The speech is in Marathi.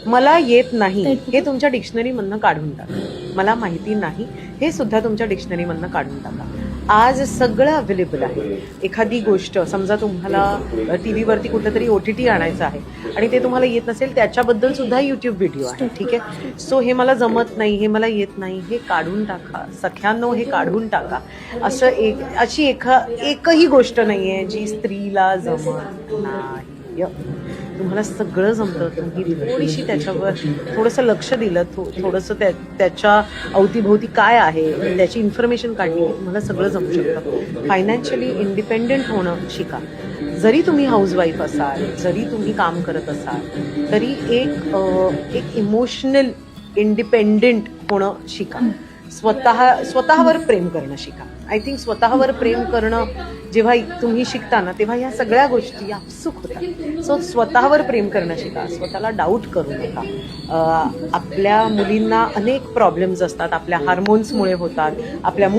मला येत नाही हे तुमच्या डिक्शनरीमधनं काढून टाका. मला माहिती नाही हे सुद्धा तुमच्या डिक्शनरीमधनं काढून टाका. आज सगळं अवेलेबल आहे. एखादी गोष्ट समजा तुम्हाला टी व्हीवरती कुठलं तरी OTT आणायचं आहे आणि ते तुम्हाला येत नसेल, त्याच्याबद्दल सुद्धा यूट्यूब व्हिडिओ आहे. ठीक आहे. सो हे मला जमत नाही, हे मला येत नाही, हे काढून टाका. सख्यांनो, हे काढून टाका. अशी एकही गोष्ट नाही आहे जी स्त्रीला जमत नाही. तुम्हाला सगळं जमतं. तुम्ही थोडीशी त्याच्यावर थोडंसं लक्ष दिलं, थोडंसं त्याच्या अवतीभोवती काय आहे त्याची इन्फॉर्मेशन काढली, तुम्हाला सगळं जमू शकतं. फायनान्शियली इंडिपेंडेंट होणं शिका. जरी तुम्ही हाऊसवाईफ असाल, जरी तुम्ही काम करत असाल, तरी एक इमोशनल इंडिपेंडेंट होणं शिका. स्वतःवर प्रेम करणं शिका. आय थिंक स्वतःवर प्रेम करणं जेव्हा तुम्ही शिकता ना, तेव्हा ह्या सगळ्या गोष्टी आपसूक होतात. सो स्वतःवर प्रेम करणं शिका. स्वतःला डाऊट करू नका. आपल्या मुलींना अनेक प्रॉब्लेम्स असतात, आपल्या हार्मोन्समुळे होतात, आपल्या